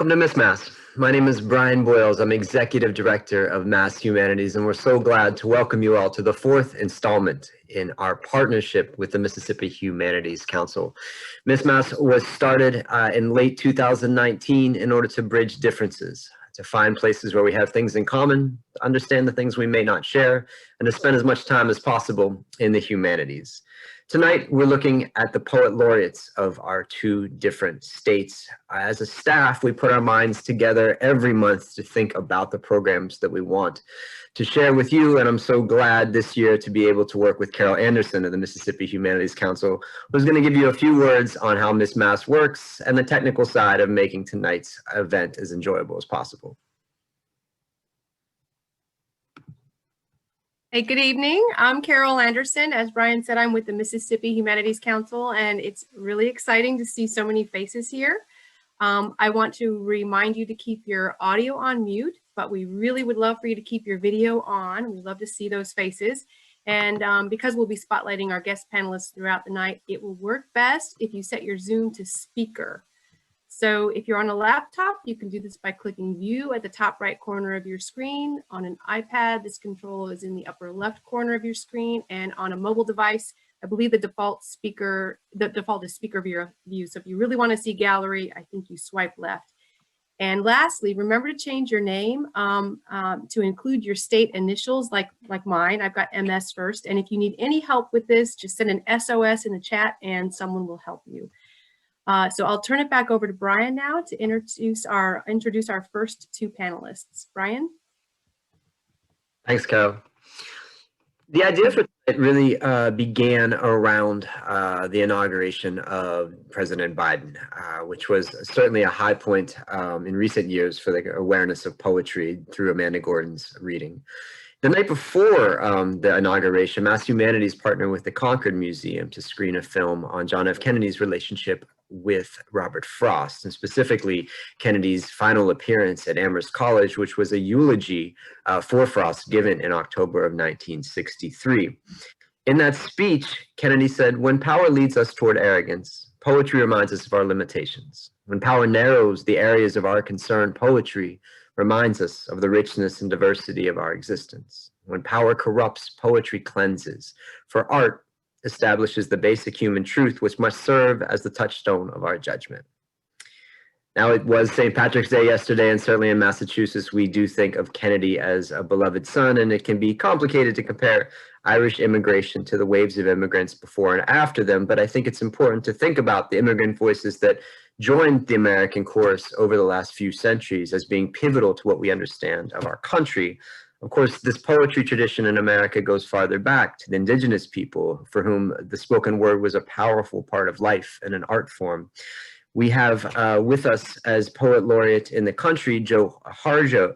Welcome to MS+. My name is Brian Boyles. I'm Executive Director of Mass Humanities, and we're so glad to welcome you all to the fourth installment in our partnership with the Mississippi Humanities Council. MS+ was started in late 2019 in order to bridge differences, to find places where we have things in common, to understand the things we may not share, and to spend as much time as possible in the humanities. Tonight, we're looking at the poet laureates of our two different states. As a staff, we put our minds together every month to think about the programs that we want to share with you, and I'm so glad this year to be able to work with Carol Anderson of the Mississippi Humanities Council, who's going to give you a few words on how MS+ works and the technical side of making tonight's event as enjoyable as possible. Hey, good evening. I'm Carol Anderson. As Brian said, I'm with the Mississippi Humanities Council, and it's really exciting to see so many faces here. I want to remind you to keep your audio on mute, but we really would love for you to keep your video on. We'd love to see those faces. And because we'll be spotlighting our guest panelists throughout the night, it will work best if you set your Zoom to speaker. So if you're on a laptop, you can do this by clicking View at the top right corner of your screen. On an iPad, this control is in the upper left corner of your screen. And on a mobile device, I believe the default is speaker view. So if you really want to see gallery, I think you swipe left. And lastly, remember to change your name to include your state initials like mine. I've got MS first. And if you need any help with this, just send an SOS in the chat and someone will help you. So I'll turn it back over to Brian now to introduce our first two panelists. Brian? Thanks, Carol. The idea for it really began around the inauguration of President Biden, which was certainly a high point in recent years for the awareness of poetry through Amanda Gorman's reading. The night before the inauguration, Mass Humanities partnered with the Concord Museum to screen a film on John F. Kennedy's relationship with Robert Frost, and specifically Kennedy's final appearance at Amherst College, which was a eulogy for Frost given in October of 1963. In that speech, Kennedy said, "When power leads us toward arrogance, poetry reminds us of our limitations. When power narrows the areas of our concern, poetry reminds us of the richness and diversity of our existence. When power corrupts, poetry cleanses. For art establishes the basic human truth which must serve as the touchstone of our judgment." Now, it was St. Patrick's Day yesterday, and certainly in Massachusetts, we do think of Kennedy as a beloved son, and it can be complicated to compare Irish immigration to the waves of immigrants before and after them, but I think it's important to think about the immigrant voices that joined the American chorus over the last few centuries as being pivotal to what we understand of our country. Of course, this poetry tradition in America goes farther back to the indigenous people for whom the spoken word was a powerful part of life and an art form. We have with us as poet laureate in the country, Joy Harjo,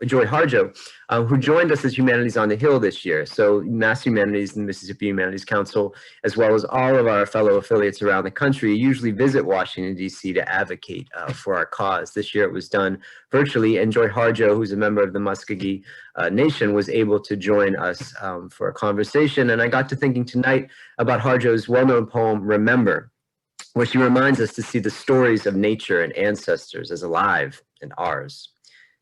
who joined us as Humanities on the Hill this year. So Mass Humanities and the Mississippi Humanities Council, as well as all of our fellow affiliates around the country, usually visit Washington, D.C. to advocate for our cause. This year it was done virtually, and Joy Harjo, who's a member of the Muskogee Nation, was able to join us for a conversation. And I got to thinking tonight about Harjo's well-known poem, Remember, where she reminds us to see the stories of nature and ancestors as alive and ours.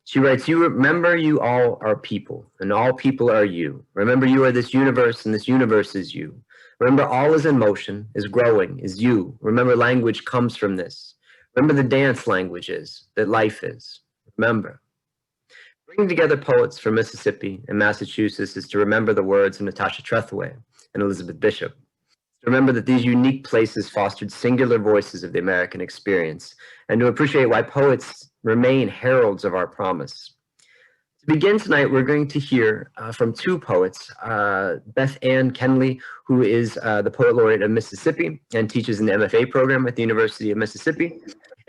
She writes, "You remember you all are people, and all people are you. Remember you are this universe, and this universe is you. Remember all is in motion, is growing, is you. Remember language comes from this. Remember the dance language is, that life is. Remember." Bringing together poets from Mississippi and Massachusetts is to remember the words of Natasha Trethewey and Elizabeth Bishop. Remember that these unique places fostered singular voices of the American experience, and to appreciate why poets remain heralds of our promise. To begin tonight, we're going to hear from two poets, Beth Ann Fennelly, who is the Poet Laureate of Mississippi and teaches in the MFA program at the University of Mississippi,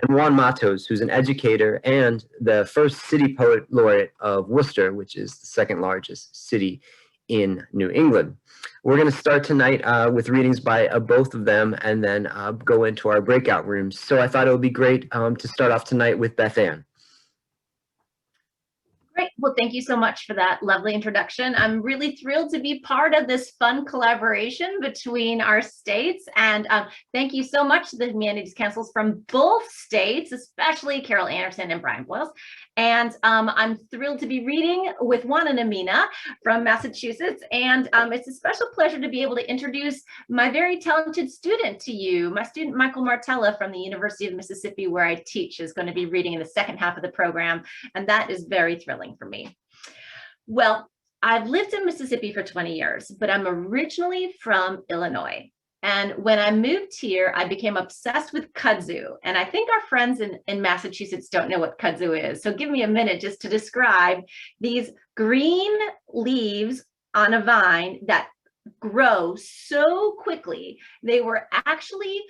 and Juan Matos, who's an educator and the first City Poet Laureate of Worcester, which is the second largest city in New England. We're going to start tonight with readings by both of them and then go into our breakout rooms. So I thought it would be great to start off tonight with Beth Ann. Great. Well, thank you so much for that lovely introduction. I'm really thrilled to be part of this fun collaboration between our states. And thank you so much to the Humanities Councils from both states, especially Carol Anderson and Brian Boyles. And I'm thrilled to be reading with Juan and Amina from Massachusetts. And it's a special pleasure to be able to introduce my very talented student to you. My student, Michael Martella from the University of Mississippi, where I teach, is going to be reading in the second half of the program. And that is very thrilling for me. Well, I've lived in Mississippi for 20 years, but I'm originally from Illinois. And when I moved here, I became obsessed with kudzu. And I think our friends in Massachusetts don't know what kudzu is. So give me a minute just to describe these green leaves on a vine that grow so quickly. They were actually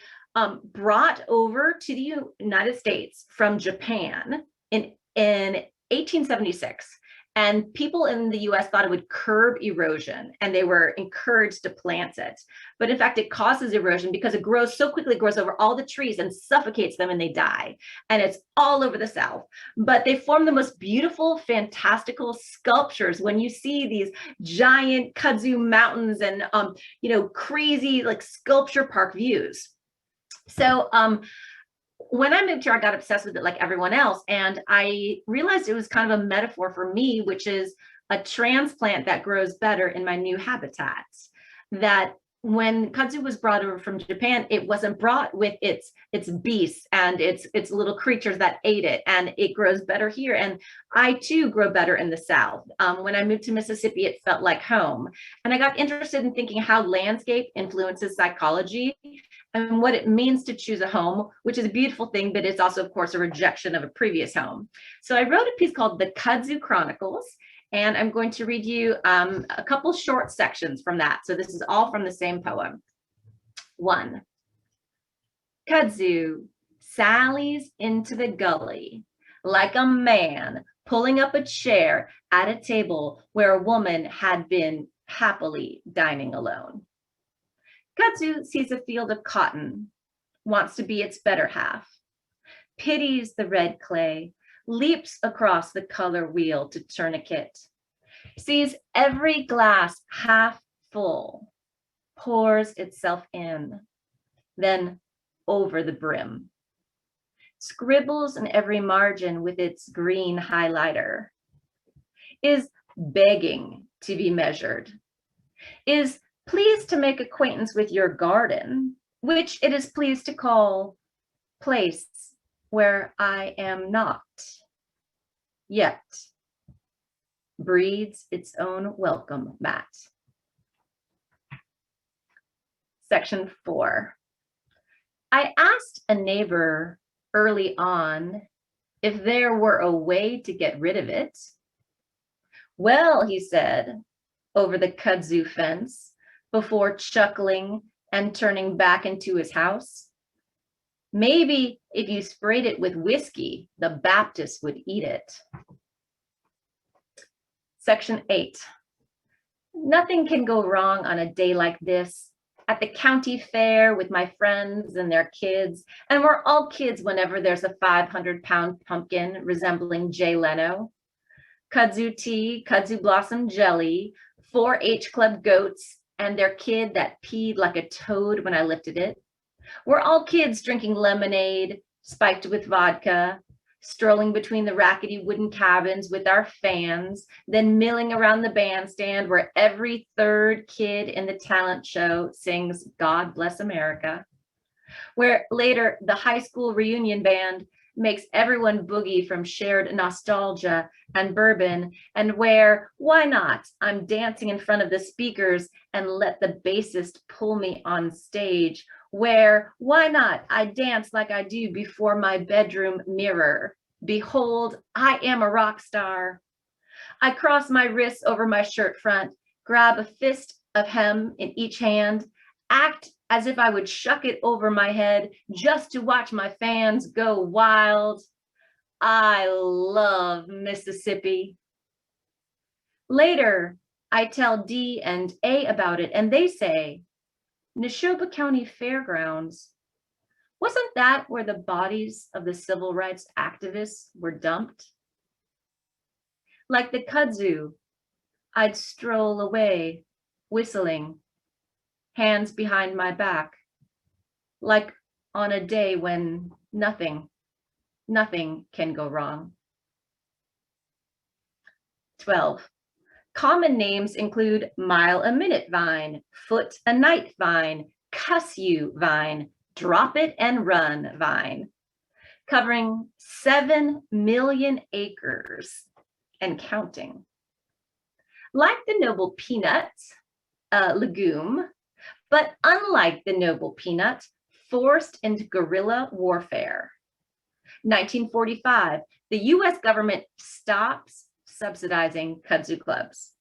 brought over to the United States from Japan in 1876. And people in the US thought it would curb erosion, and they were encouraged to plant it. But in fact, it causes erosion because it grows so quickly, it grows over all the trees and suffocates them and they die. And it's all over the South. But they form the most beautiful, fantastical sculptures when you see these giant kudzu mountains and crazy like sculpture park views. So when I moved here, I got obsessed with it like everyone else. And I realized it was kind of a metaphor for me, which is a transplant that grows better in my new habitats. That when kudzu was brought over from Japan, it wasn't brought with its beasts and its little creatures that ate it, and it grows better here. And I too grow better in the South. When I moved to Mississippi, it felt like home. And I got interested in thinking how landscape influences psychology and what it means to choose a home, which is a beautiful thing, but it's also, of course, a rejection of a previous home. So I wrote a piece called The Kudzu Chronicles, and I'm going to read you a couple short sections from that. So this is all from the same poem. 1. Kudzu sallies into the gully like a man pulling up a chair at a table where a woman had been happily dining alone. Kudzu sees a field of cotton, wants to be its better half, pities the red clay, leaps across the color wheel to tourniquet, sees every glass half full, pours itself in, then over the brim, scribbles in every margin with its green highlighter, is begging to be measured, is pleased to make acquaintance with your garden, which it is pleased to call place where I am not, yet breeds its own welcome mat. Section 4. I asked a neighbor early on if there were a way to get rid of it. Well, he said, over the kudzu fence, before chuckling and turning back into his house, maybe if you sprayed it with whiskey, the Baptists would eat it. Section 8. Nothing can go wrong on a day like this. At the county fair with my friends and their kids, and we're all kids whenever there's a 500-pound pumpkin resembling Jay Leno. Kudzu tea, kudzu blossom jelly, 4-H club goats, and their kid that peed like a toad when I lifted it. We're all kids drinking lemonade, spiked with vodka, strolling between the rackety wooden cabins with our fans, then milling around the bandstand where every third kid in the talent show sings God Bless America, where later the high school reunion band makes everyone boogie from shared nostalgia and bourbon, and where, why not, I'm dancing in front of the speakers and let the bassist pull me on stage, where, why not, I dance like I do before my bedroom mirror. Behold, I am a rock star. I cross my wrists over my shirt front, grab a fist of hem in each hand, act as if I would shuck it over my head just to watch my fans go wild. I love Mississippi. Later, I tell D and A about it, and they say, Neshoba County Fairgrounds, wasn't that where the bodies of the civil rights activists were dumped? Like the kudzu, I'd stroll away, whistling, hands behind my back, like on a day when nothing can go wrong. 12. Common names include mile-a-minute vine, foot-a-night vine, cuss you vine, drop it and run vine, covering 7 million acres and counting. Like the noble peanut, a legume, but unlike the noble peanut, forced into guerrilla warfare. 1945, the US government stops subsidizing kudzu clubs.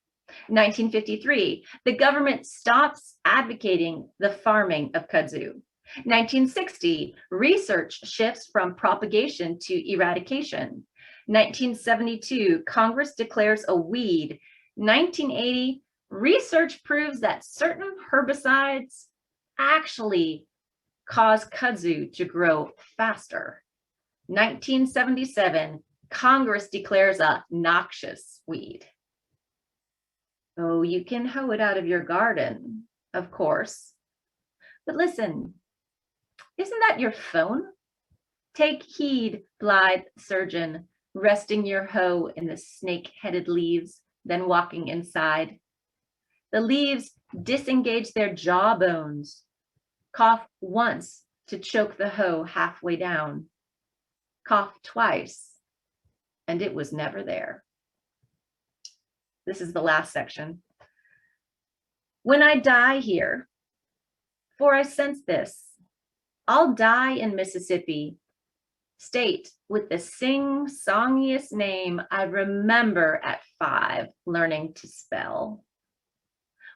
1953, the government stops advocating the farming of kudzu. 1960, research shifts from propagation to eradication. 1972, Congress declares a weed. 1980, research proves that certain herbicides actually cause kudzu to grow faster. 1977, Congress declares a noxious weed. Oh, you can hoe it out of your garden, of course. But listen, isn't that your phone? Take heed, blithe surgeon, resting your hoe in the snake-headed leaves, then walking inside. The leaves disengage their jawbones. Cough once to choke the hoe halfway down. Cough twice, and it was never there. This is the last section. When I die here, for I sense this, I'll die in Mississippi, state with the sing-songiest name I remember at 5 learning to spell.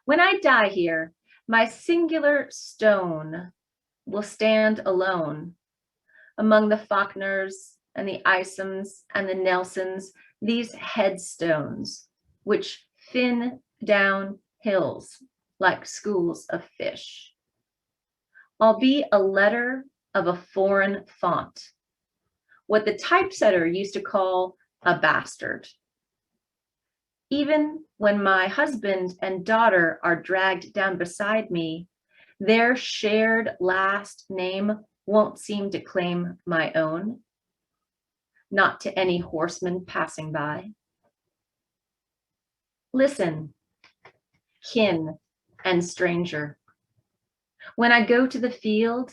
When I die here, my singular stone will stand alone among the Faulkners and the Isams and the Nelsons, these headstones, which fin down hills like schools of fish. I'll be a letter of a foreign font, what the typesetter used to call a bastard. Even when my husband and daughter are dragged down beside me, their shared last name won't seem to claim my own, not to any horseman passing by. Listen, kin and stranger. When I go to the field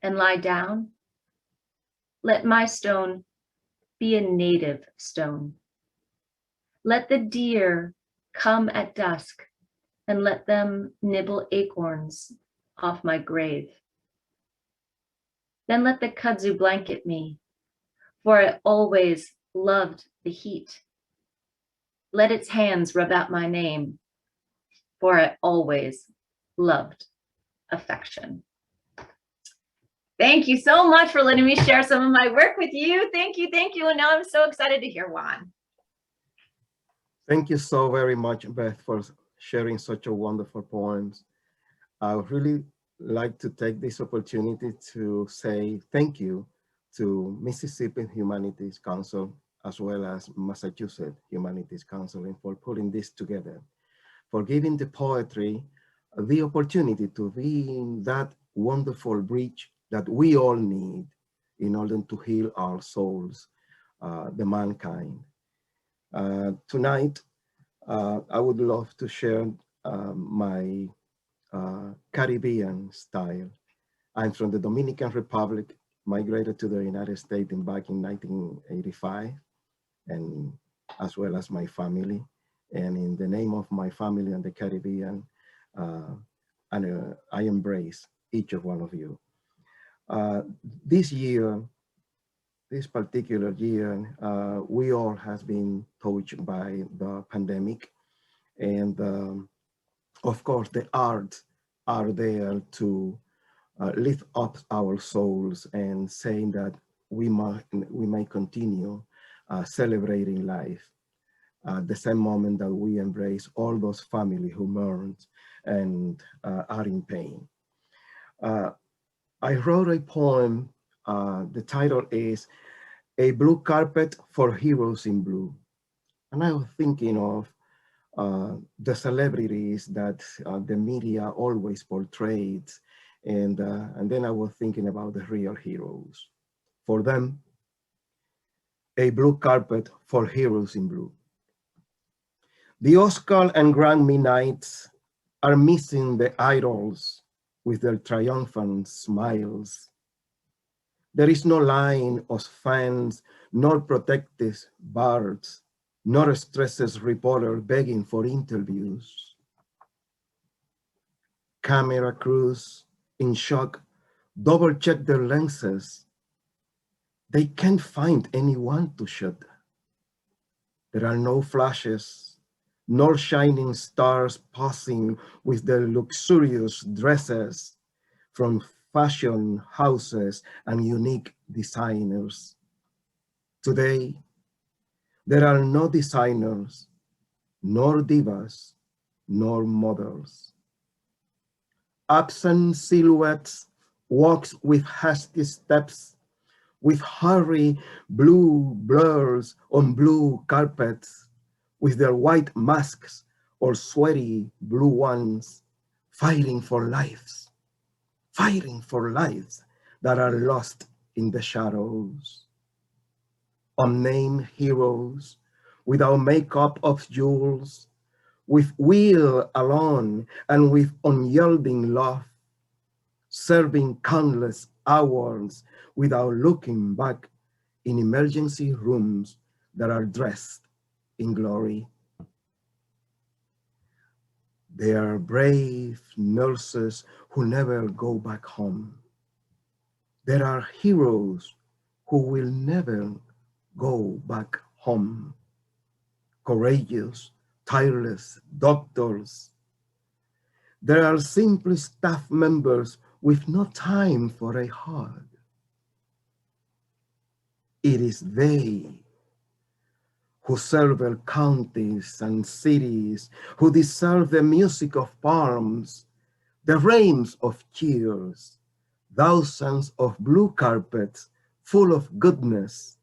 and lie down, let my stone be a native stone. Let the deer come at dusk and let them nibble acorns off my grave. Then let the kudzu blanket me, for I always loved the heat. Let its hands rub out my name, for I always loved affection. Thank you so much for letting me share some of my work with you. Thank you, thank you. And now I'm so excited to hear Juan. Thank you so very much, Beth, for sharing such a wonderful poems. I would really like to take this opportunity to say thank you to Mississippi Humanities Council, as well as Massachusetts Humanities Council, for putting this together, for giving the poetry the opportunity to be in that wonderful bridge that we all need in order to heal our souls, the mankind. Tonight, I would love to share my Caribbean style. I'm from the Dominican Republic, migrated to the United States back in 1985, and as well as my family. And in the name of my family and the Caribbean, I embrace each of one of you. This year, this particular year, we all has been touched by the pandemic. And of course, the arts are there to lift up our souls and saying that we may continue celebrating life at the same moment that we embrace all those families who mourn and are in pain. I wrote a poem, the title is A Blue Carpet for Heroes in Blue. And I was thinking of the celebrities that the media always portrayed. And then I was thinking about the real heroes. For them, a blue carpet for heroes in blue. The Oscar and Grammy nights are missing the idols with their triumphant smiles. There is no line of fans, nor protective bards, nor stresses reporter begging for interviews. Camera crews in shock double check their lenses. They can't find anyone to shoot. There are no flashes, nor shining stars posing with their luxurious dresses from fashion houses and unique designers. Today, there are no designers, nor divas, nor models. Absent silhouettes walks with hasty steps, with hurry blue blurs on blue carpets, with their white masks or sweaty blue ones, fighting for lives that are lost in the shadows. Unnamed heroes, without makeup of jewels, with will alone and with unyielding love, serving countless hours without looking back in emergency rooms that are dressed in glory. They are brave nurses who never go back home. There are heroes who will never go back home. Courageous, tireless doctors. There are simply staff members with no time for a hug. It is they who serve their counties and cities, who deserve the music of palms, the rains of cheers, thousands of blue carpets full of goodness,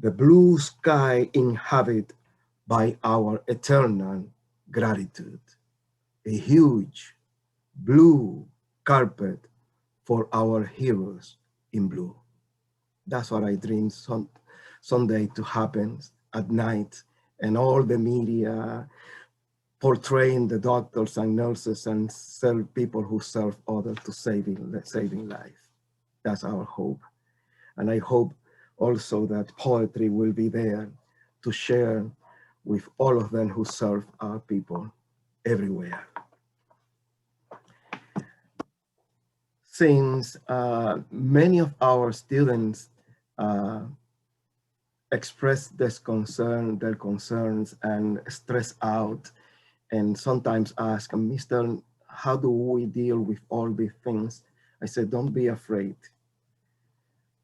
the blue sky inhabited by our eternal gratitude. A huge blue carpet for our heroes in blue. That's what I dream someday to happen at night, and all the media portraying the doctors and nurses and people who serve others to saving life. That's our hope. And I hope also that poetry will be there to share with all of them who serve our people everywhere. Since many of our students express their concerns and stress out, and sometimes ask, Mr., how do we deal with all these things? I said, don't be afraid.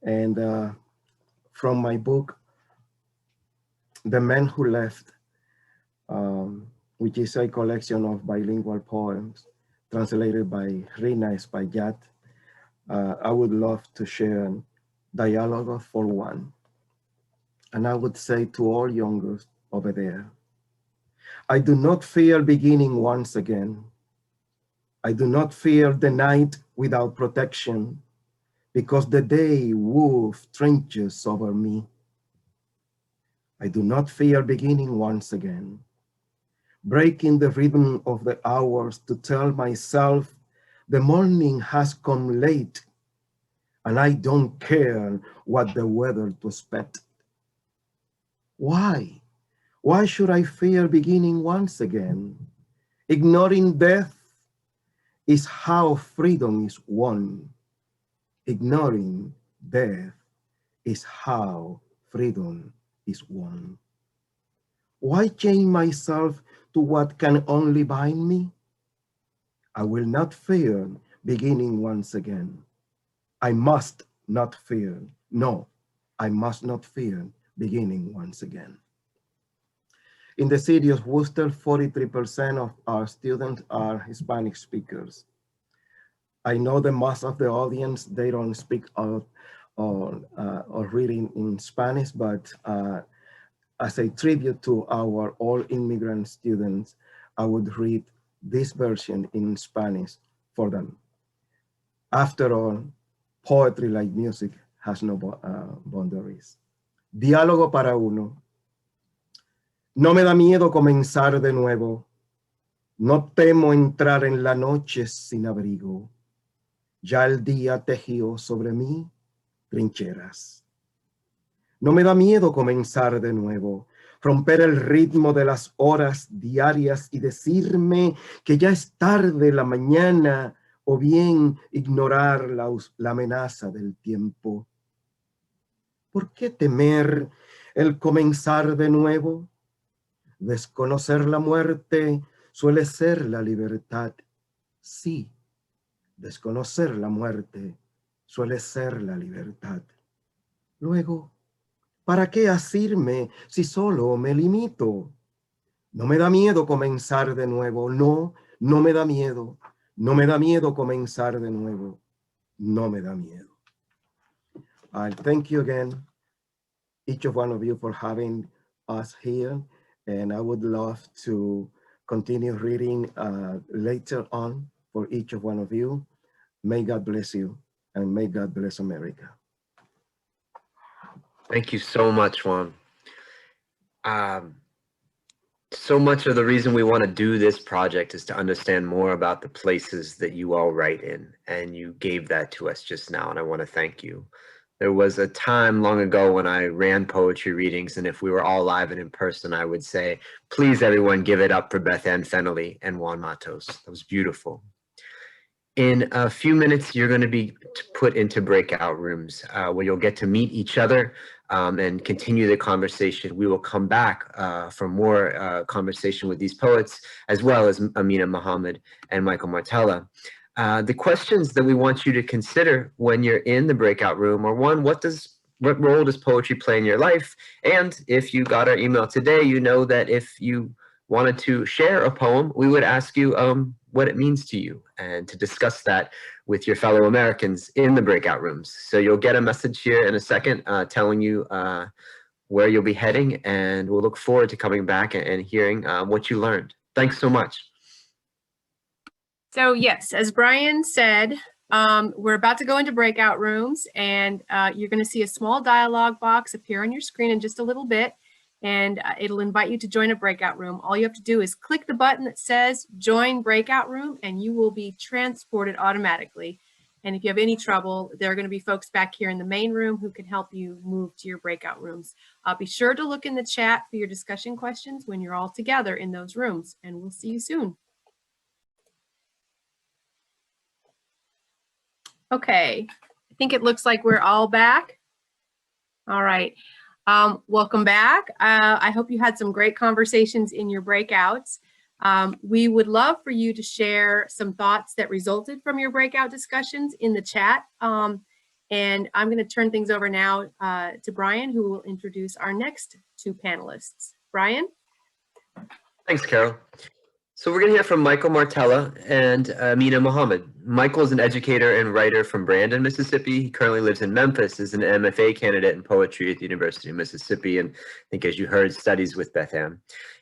And from my book, The Man Who Left, which is a collection of bilingual poems translated by Rina Espaillat, I would love to share Dialogue for One. And I would say to all youngers over there, I do not fear beginning once again. I do not fear the night without protection, because the day wove trenches over me. I do not fear beginning once again, breaking the rhythm of the hours to tell myself the morning has come late and I don't care what the weather to expect. Why? Why should I fear beginning once again? Ignoring death is how freedom is won. Ignoring death is how freedom is won. Why chain myself to what can only bind me? I will not fear beginning once again. I must not fear. No, I must not fear beginning once again. In the city of Worcester, 43% of our students are Hispanic speakers. I know that most of the audience, they don't speak or reading in Spanish, but as a tribute to our all immigrant students, I would read this version in Spanish for them. After all, poetry, like music, has no boundaries. Diálogo para uno. No me da miedo comenzar de nuevo. No temo entrar en la noche sin abrigo. Ya el día tejió sobre mí trincheras. No me da miedo comenzar de nuevo, romper el ritmo de las horas diarias y decirme que ya es tarde la mañana, o bien ignorar la amenaza del tiempo. ¿Por qué temer el comenzar de nuevo? Desconocer la muerte suele ser la libertad. Sí, desconocer la muerte suele ser la libertad. Luego, ¿para qué asirme si solo me limito? No me da miedo comenzar de nuevo. No, no me da miedo. No me da miedo comenzar de nuevo. No me da miedo. I thank you again, each of one of you, for having us here. And I would love to continue reading later on for each of one of you. May God bless you, and may God bless America. Thank you so much, Juan. So much of the reason we want to do this project is to understand more about the places that you all write in, and you gave that to us just now, and I want to thank you. There was a time long ago when I ran poetry readings, and if we were all live and in person, I would say, please everyone give it up for Beth Ann Fennelly and Juan Matos. That was beautiful. In a few minutes, you're going to be put into breakout rooms where you'll get to meet each other and continue the conversation. We will come back for more conversation with these poets, as well as Amina, Mohammed, and Michael Martella. The questions that we want you to consider when you're in the breakout room are, one, what role does poetry play in your life? And if you got our email today, you know that if you wanted to share a poem, we would ask you what it means to you, and to discuss that with your fellow Americans in the breakout rooms. So you'll get a message here in a second telling you where you'll be heading, and we'll look forward to coming back and hearing what you learned. Thanks so much. So yes, as Brian said, we're about to go into breakout rooms, and you're going to see a small dialogue box appear on your screen in just a little bit, and it'll invite you to join a breakout room. All you have to do is click the button that says join breakout room, and you will be transported automatically. And if you have any trouble, there are going to be folks back here in the main room who can help you move to your breakout rooms. Be sure to look in the chat for your discussion questions when you're all together in those rooms, and we'll see you soon. Okay, I think it looks like we're all back. All right, welcome back. I hope you had some great conversations in your breakouts. We would love for you to share some thoughts that resulted from your breakout discussions in the chat. And I'm going to turn things over now to Brian, who will introduce our next two panelists. Brian? Thanks, Carol. So we're going to hear from Michael Martella and Amina Mohammed. Michael is an educator and writer from Brandon, Mississippi. He currently lives in Memphis as an MFA candidate in poetry at the University of Mississippi, and I think, as you heard, studies with Beth Ann.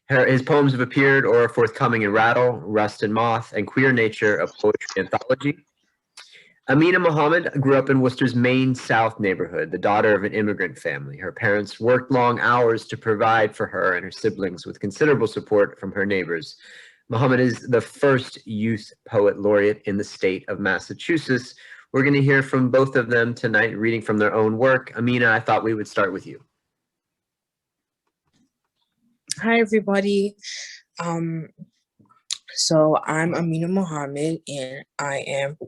His poems have appeared or are forthcoming in Rattle, Rust and Moth, and Queer Nature, a poetry anthology. Amina Mohammed grew up in Worcester's Main South neighborhood, the daughter of an immigrant family. Her parents worked long hours to provide for her and her siblings with considerable support from her neighbors. Mohammed is the first youth poet laureate in the state of Massachusetts. We're going to hear from both of them tonight, reading from their own work. Amina, I thought we would start with you. Hi, everybody. So I'm Amina Mohammed, and I am,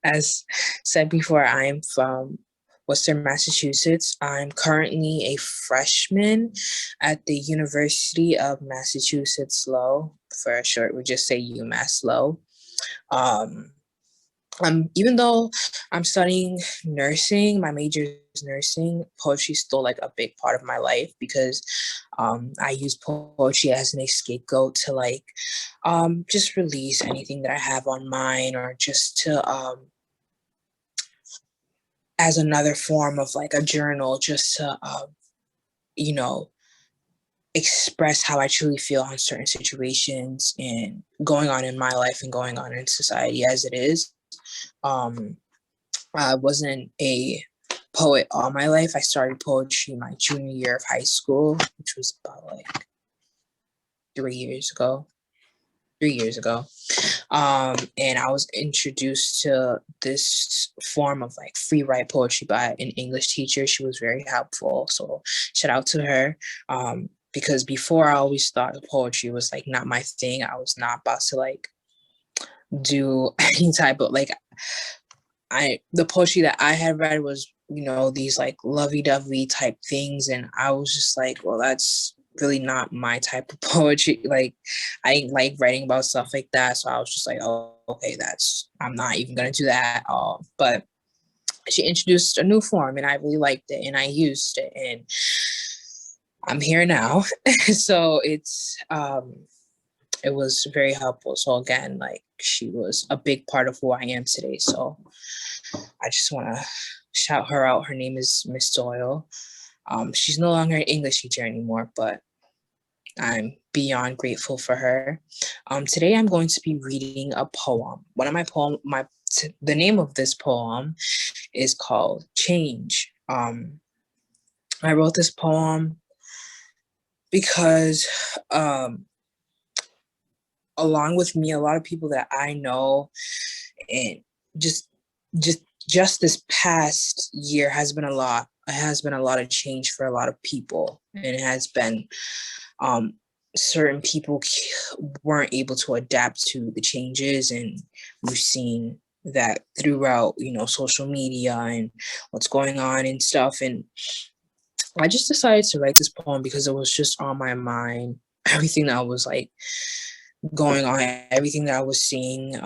as said before, I am from Worcester, Massachusetts. I'm currently a freshman at the University of Massachusetts Lowell. For short, we just say UMass Lowell. Even though I'm studying nursing, my major is nursing, poetry is still like a big part of my life, because I use poetry as an scapegoat to like just release anything that I have on mind, or just to as another form of like a journal, just to you know, express how I truly feel on certain situations and going on in my life and going on in society as it is. I wasn't a poet all my life. I started poetry my junior year of high school, which was about like 3 years ago. And I was introduced to this form of like free write poetry by an English teacher. She was very helpful. So shout out to her. Because before I always thought poetry was like not my thing. I was not about to like do any type of like, the poetry that I had read was, you know, these like lovey-dovey type things. And I was just like, well, that's really not my type of poetry. Like, I didn't like writing about stuff like that. So I was just like, oh, okay, I'm not even going to do that at all. But she introduced a new form and I really liked it and I used it and I'm here now. So it was very helpful. So again, like she was a big part of who I am today. So I just want to shout her out. Her name is Miss Doyle. She's no longer an English teacher anymore, but I'm beyond grateful for her. Today I'm going to be reading a poem. One of my the name of this poem is called Change. I wrote this poem because along with me, a lot of people that I know, and just this past year has been a lot. It has been a lot of change for a lot of people, and it has been certain people weren't able to adapt to the changes, and we've seen that throughout, you know, social media and what's going on and stuff. And I just decided to write this poem because it was just on my mind. Everything that was like going on, everything that I was seeing,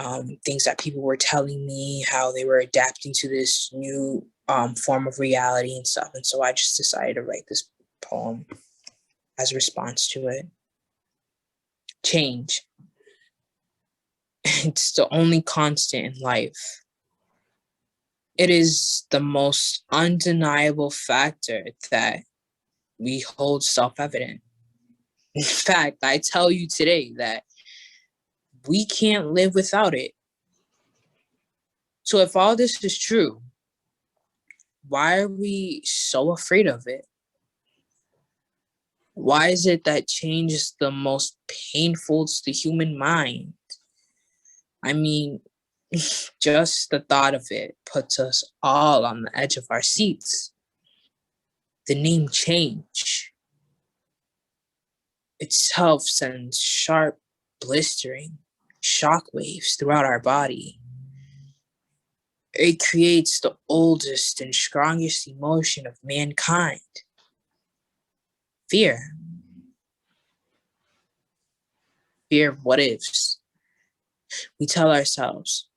things that people were telling me, how they were adapting to this new form of reality and stuff. And so I just decided to write this poem as a response to it. Change. It's the only constant in life. It is the most undeniable factor that we hold self-evident. In fact, I tell you today that we can't live without it. So if all this is true, why are we so afraid of it? Why is it that change is the most painful to the human mind? I mean, just the thought of it puts us all on the edge of our seats. The name change itself sends sharp, blistering shockwaves throughout our body. It creates the oldest and strongest emotion of mankind. Fear. Fear of what ifs. We tell ourselves,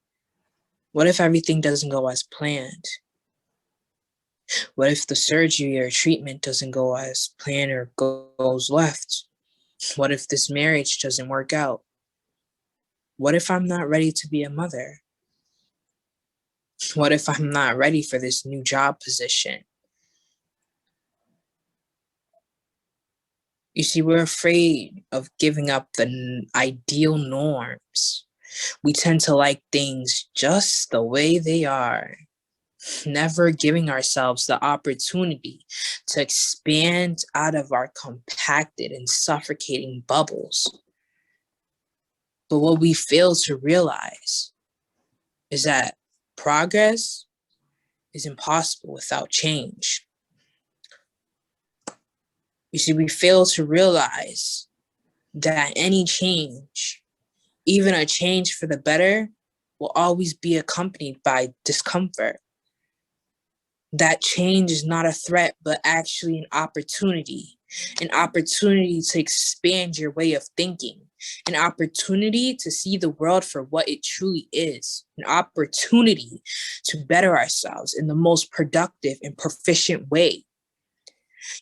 what if everything doesn't go as planned? What if the surgery or treatment doesn't go as planned or goes left? What if this marriage doesn't work out? What if I'm not ready to be a mother? What if I'm not ready for this new job position? You see, we're afraid of giving up the ideal norms. We tend to like things just the way they are, never giving ourselves the opportunity to expand out of our compacted and suffocating bubbles. But what we fail to realize is that progress is impossible without change. You see, we fail to realize that any change, even a change for the better, will always be accompanied by discomfort. That change is not a threat, but actually an opportunity to expand your way of thinking, an opportunity to see the world for what it truly is, an opportunity to better ourselves in the most productive and proficient way.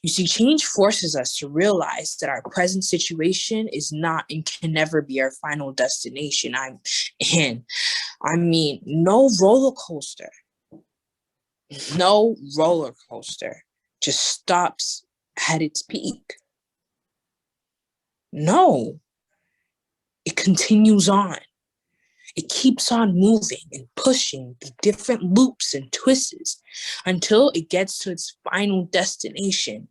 You see, change forces us to realize that our present situation is not and can never be our final destination. I mean, no roller coaster just stops at its peak. No, it continues on. It keeps on moving and pushing the different loops and twists until it gets to its final destination.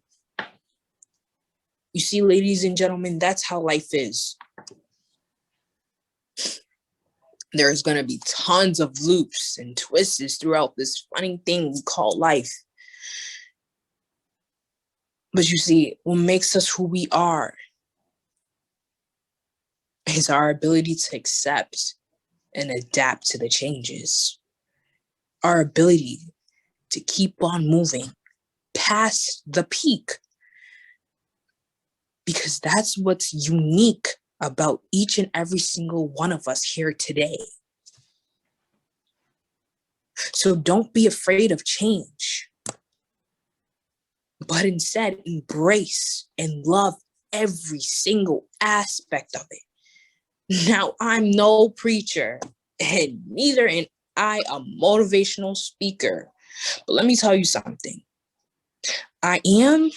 You see, ladies and gentlemen, that's how life is. There's going to be tons of loops and twists throughout this funny thing we call life. But you see, what makes us who we are is our ability to accept and adapt to the changes. Our ability to keep on moving past the peak. Because that's what's unique about each and every single one of us here today. So don't be afraid of change, but instead embrace and love every single aspect of it. Now, I'm no preacher, and neither am I a motivational speaker. But let me tell you something. I am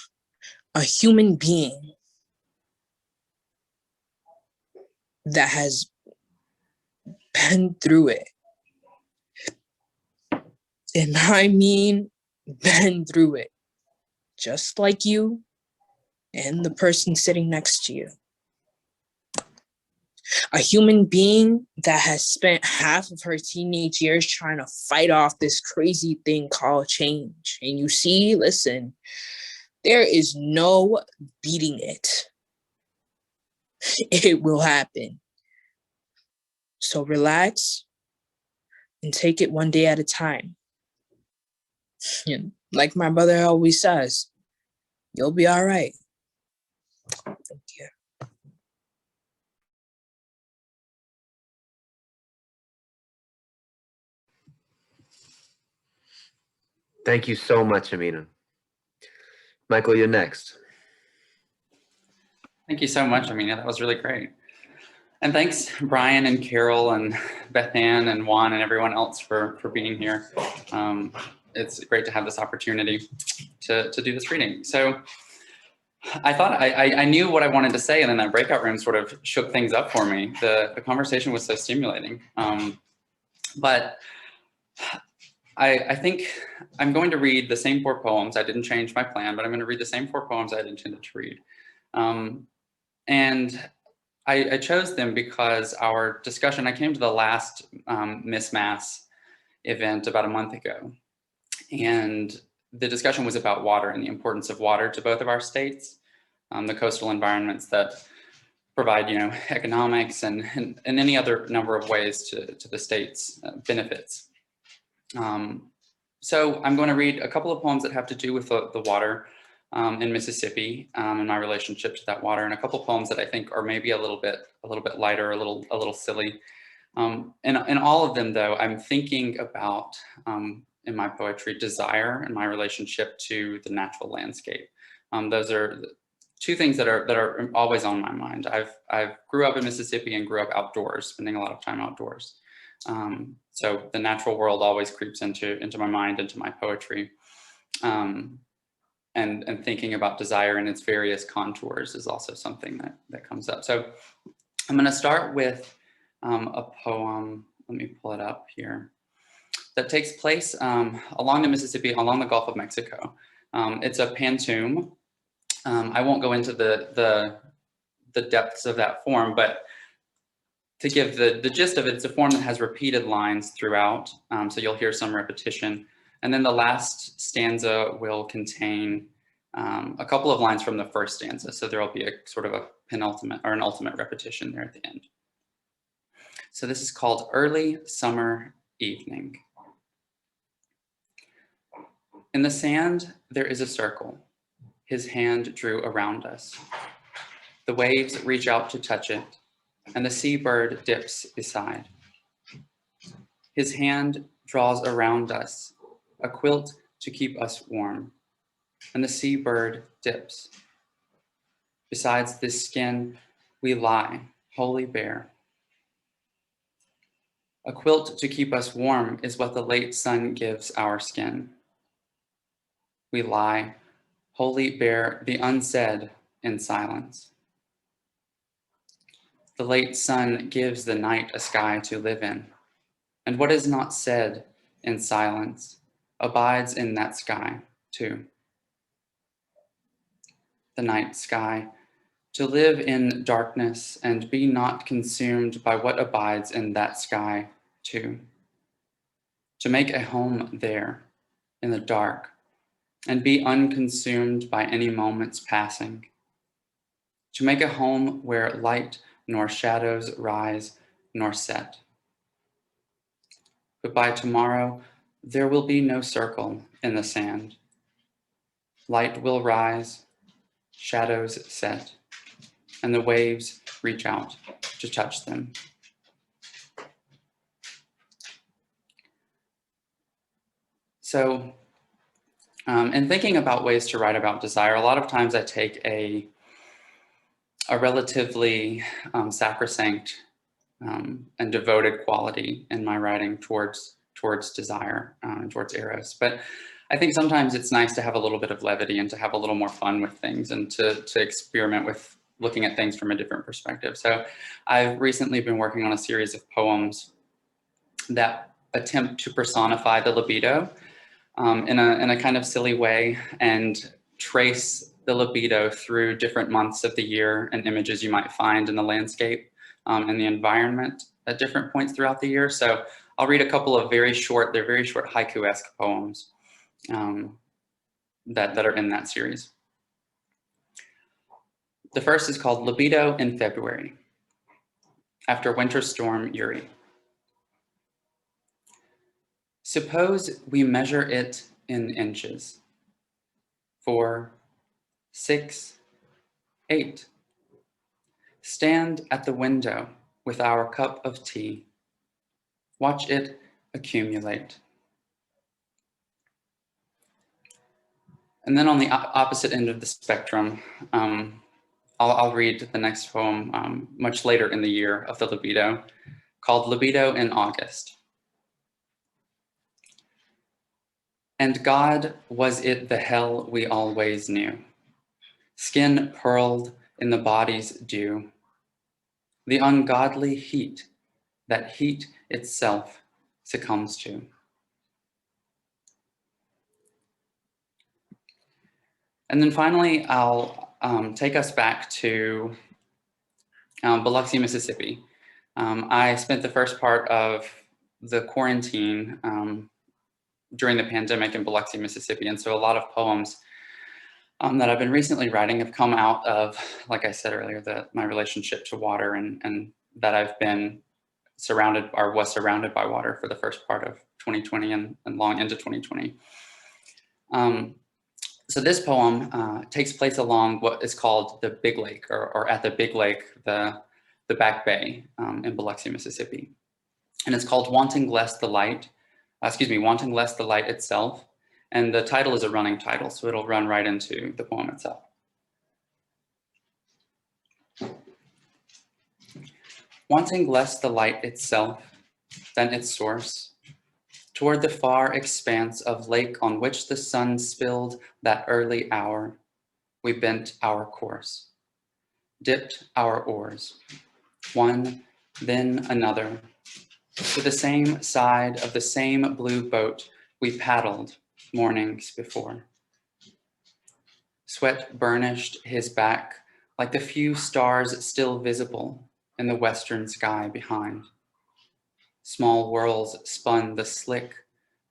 a human being that has been through it. And I mean, been through it. Just like you and the person sitting next to you. A human being that has spent half of her teenage years trying to fight off this crazy thing called change. And you see, listen, there is no beating it. It will happen. So relax and take it one day at a time. And like my brother always says, you'll be all right. Thank you. Thank you so much, Amina. Michael, you're next. Thank you so much, Amina. That was really great. And thanks, Brian and Carol and Beth Ann and Juan and everyone else for being here. It's great to have this opportunity to do this reading. So I thought I knew what I wanted to say, and then that breakout room sort of shook things up for me. The conversation was so stimulating. But I think I'm going to read the same 4 poems. I didn't change my plan, but I'm going to read the same 4 poems I had intended to read. And I chose them because our discussion, I came to the last MS+MA event about a month ago. And the discussion was about water and the importance of water to both of our states, the coastal environments that provide, economics and any other number of ways to the state's benefits. So I'm going to read a couple of poems that have to do with the water in Mississippi and my relationship to that water, and a couple of poems that I think are maybe a little bit lighter, a little silly. And all of them, though, I'm thinking about in my poetry desire and my relationship to the natural landscape. Those are 2 things that are always on my mind. I've grew up in Mississippi and grew up outdoors, spending a lot of time outdoors. So the natural world always creeps into my mind, into my poetry. And thinking about desire and its various contours is also something that comes up. So I'm going to start with a poem, let me pull it up here, that takes place along the Mississippi, along the Gulf of Mexico. It's a pantoum. I won't go into the depths of that form, but to give the gist of it, it's a form that has repeated lines throughout, so you'll hear some repetition. And then the last stanza will contain a couple of lines from the first stanza. So there will be a sort of a penultimate or an ultimate repetition there at the end. So this is called Early Summer Evening. In the sand, there is a circle. His hand drew around us. The waves reach out to touch it, and the seabird dips beside. His hand draws around us, a quilt to keep us warm, and the seabird dips. Besides this skin, we lie, wholly bare. A quilt to keep us warm is what the late sun gives our skin. We lie, wholly bare, the unsaid in silence. The late sun gives the night a sky to live in, and what is not said in silence abides in that sky too. The night sky, to live in darkness and be not consumed by what abides in that sky too. To make a home there in the dark and be unconsumed by any moments passing. To make a home where light nor shadows rise nor set. But by tomorrow, there will be no circle in the sand. Light will rise, shadows set, and the waves reach out to touch them. So, in thinking about ways to write about desire, a lot of times I take a relatively sacrosanct and devoted quality in my writing towards desire and towards eros. But I think sometimes it's nice to have a little bit of levity and to have a little more fun with things and to experiment with looking at things from a different perspective. So I've recently been working on a series of poems that attempt to personify the libido in a kind of silly way and trace the libido through different months of the year and images you might find in the landscape and the environment at different points throughout the year. So I'll read a couple of very short haiku-esque poems that are in that series. The first is called Libido in February, after Winter Storm Uri. Suppose we measure it in inches. 4, 6, 8. Stand at the window with our cup of tea. Watch it accumulate. And then on the opposite end of the spectrum, I'll read the next poem much later in the year of the libido, called Libido in August. And God, was it the hell we always knew? Skin pearled in the body's dew. The ungodly heat that heat itself succumbs to. And then finally, I'll take us back to Biloxi, Mississippi. I spent the first part of the quarantine during the pandemic in Biloxi, Mississippi. And so a lot of poems that I've been recently writing have come out of, like I said earlier, my relationship to water and that I've been surrounded or was surrounded by water for the first part of 2020 and long into 2020. So this poem takes place along what is called the Big Lake or at the Big Lake, the Back Bay in Biloxi, Mississippi. And it's called Wanting Less the Light Itself. And the title is a running title, so it'll run right into the poem itself. Wanting less the light itself than its source, toward the far expanse of lake on which the sun spilled that early hour, we bent our course, dipped our oars, one, then another. To the same side of the same blue boat we paddled mornings before. Sweat burnished his back like the few stars still visible in the western sky behind. Small whirls spun the slick,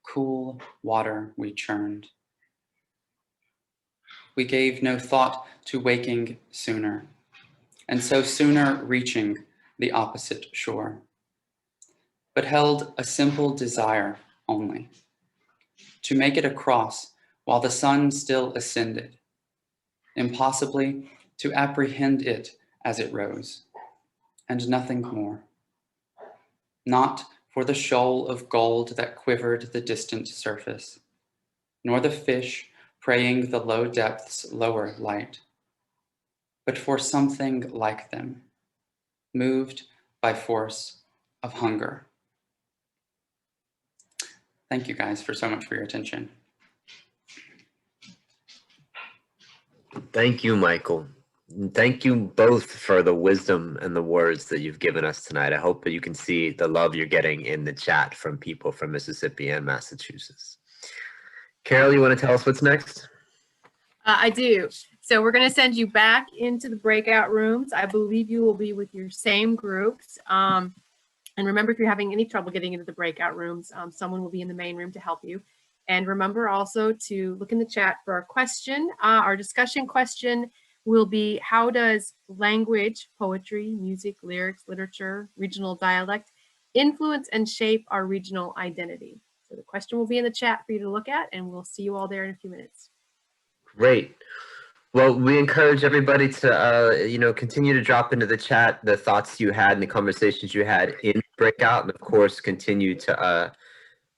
cool water we churned. We gave no thought to waking sooner, and so sooner reaching the opposite shore, but held a simple desire only, to make it across while the sun still ascended, impossibly to apprehend it as it rose, and nothing more. Not for the shoal of gold that quivered the distant surface, nor the fish praying the low depths' lower light, but for something like them, moved by force of hunger. Thank you guys so much for your attention. Thank you, Michael. Thank you both for the wisdom and the words that you've given us tonight. I hope that you can see the love you're getting in the chat from people from Mississippi and Massachusetts. Carol, you want to tell us what's next? I do. So we're going to send you back into the breakout rooms. I believe you will be with your same groups. And remember, if you're having any trouble getting into the breakout rooms, someone will be in the main room to help you. And remember also to look in the chat for our question. Our discussion question will be, how does language, poetry, music, lyrics, literature, regional dialect influence and shape our regional identity? So the question will be in the chat for you to look at, and we'll see you all there in a few minutes. Great. Well, we encourage everybody to, continue to drop into the chat the thoughts you had and the conversations you had in breakout, and of course, continue to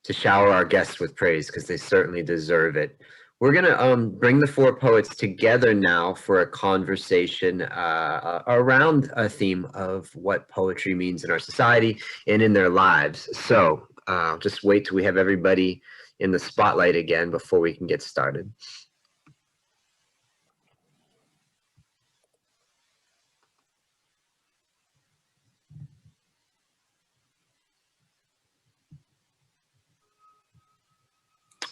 shower our guests with praise, because they certainly deserve it. We're gonna bring the four poets together now for a conversation around a theme of what poetry means in our society and in their lives. So just wait till we have everybody in the spotlight again before we can get started.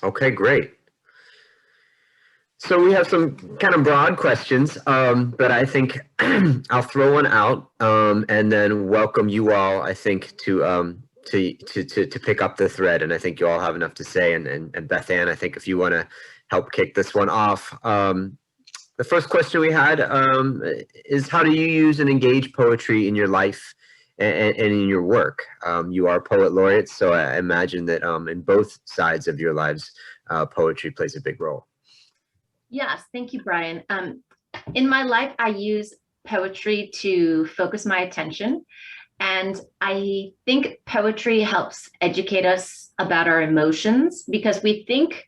Okay, great. So we have some kind of broad questions, but I think I'll throw one out and then welcome you all, I think, to pick up the thread. And I think you all have enough to say. And Beth Ann, I think if you want to help kick this one off. The first question we had is, how do you use and engage poetry in your life and in your work? You are poet laureates, so I imagine that in both sides of your lives, poetry plays a big role. Yes, thank you, Brian. In my life, I use poetry to focus my attention. And I think poetry helps educate us about our emotions, because we think